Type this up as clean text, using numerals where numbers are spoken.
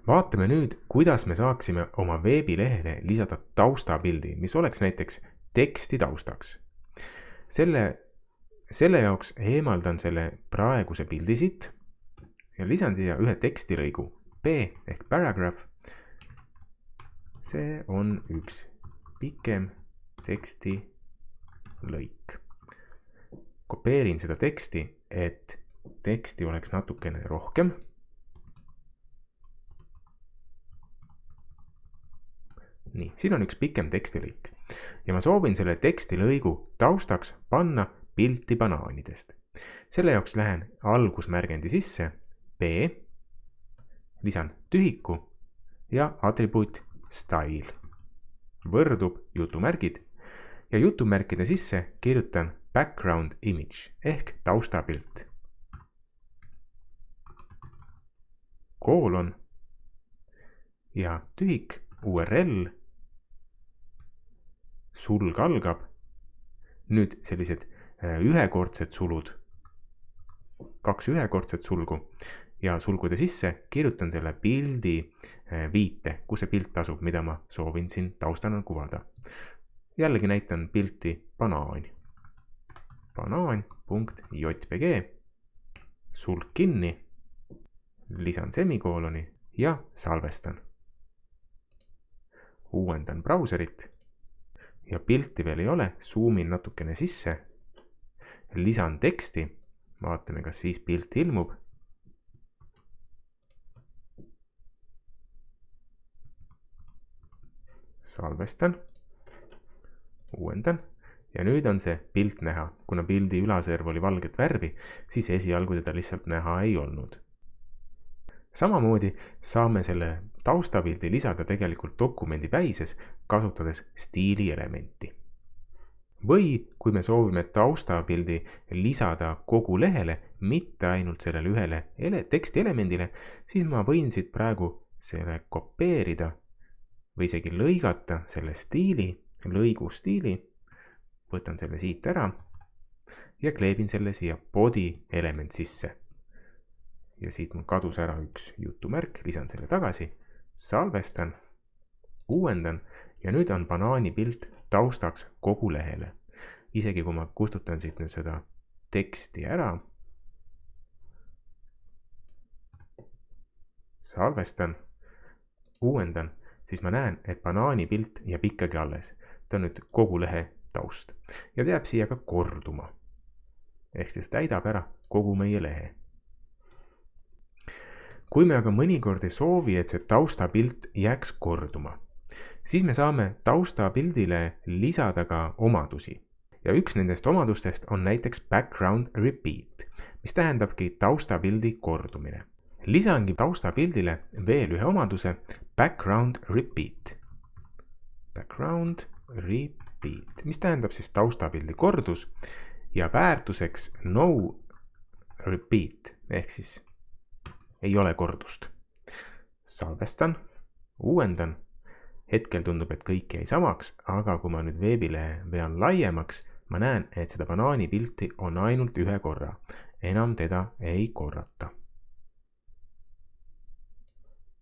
Vaatame nüüd, kuidas me saaksime oma veebilehele lisada taustapildi, mis oleks näiteks teksti taustaks. Selle jaoks eemaldan selle praeguse pildi siit ja lisan siia ühe tekstilõigu P ehk paragraph. See on üks pikem tekstilõik. Kopeerin seda teksti, et teksti oleks natukene rohkem. Nii, siin on üks pikem tekstilõik ja ma soovin selle tekstilõigu taustaks panna pilti banaanidest. Selle jaoks lähen algusmärgendi sisse, P, lisan tühiku ja atribuut style. Võrdub jutumärgid ja jutumärkide sisse kirjutan background image ehk taustapilt. Koolon ja tühik URL. Sulg algab. Nüüd sellised ühekordsed sulud. 2 ühekordset sulgu ja sulgude sisse kirjutan selle pildi viite, kus see pilt asub, mida ma soovin siin taustana kuvada. Jällegi näitan pilti banaan. Banaan.jpg. Sulg kinni. Lisan semikooloni ja salvestan. Uuendan brauserit ja pilti veel ei ole, zoomin natukene sisse, lisan teksti, vaatame, kas siis pilt ilmub. Salvestan, uuendan ja nüüd on see pilt näha. Kuna pildi ülaserv oli valget värvi, siis esialgu teda lihtsalt näha ei olnud. Samamoodi saame selle taustapildi lisada tegelikult dokumendi päises, kasutades stiili elementi. Või kui me soovime taustapildi lisada kogu lehele, mitte ainult sellele ühele tekstielemendile, siis ma võin siit praegu selle kopeerida või isegi lõigata selle lõigu stiili. Võtan selle siit ära ja kleebin selle siia body element sisse. Ja siit mul kadus ära üks jutumärk, lisan selle tagasi, salvestan, uuendan ja nüüd on banaani pilt taustaks kogu lehele. Isegi kui ma kustutan siit nüüd seda teksti ära, salvestan, uuendan, siis ma näen, et banaani pilt jääb ikkagi alles. Ta on nüüd kogu lehe taust ja ta jääb siia ka korduma. Ehk siis täidab ära kogu meie lehe. Kui me aga mõnikord ei soovi, et see taustapilt jääks korduma, siis me saame taustapildile lisada ka omadusi. Ja üks nendest omadustest on näiteks background repeat, mis tähendabki taustapildi kordumine. Lisangi taustapildile veel ühe omaduse background repeat. Background repeat, mis tähendab siis taustapildi kordus ja väärtuseks no repeat ehk siis ei ole kordust. Salvestan, uuendan. Hetkel tundub, et kõik jäi samaks, aga kui ma nüüd veebilehe vean laiemaks, ma näen, et seda banaani pilti on ainult ühe korra. Enam teda ei korrata.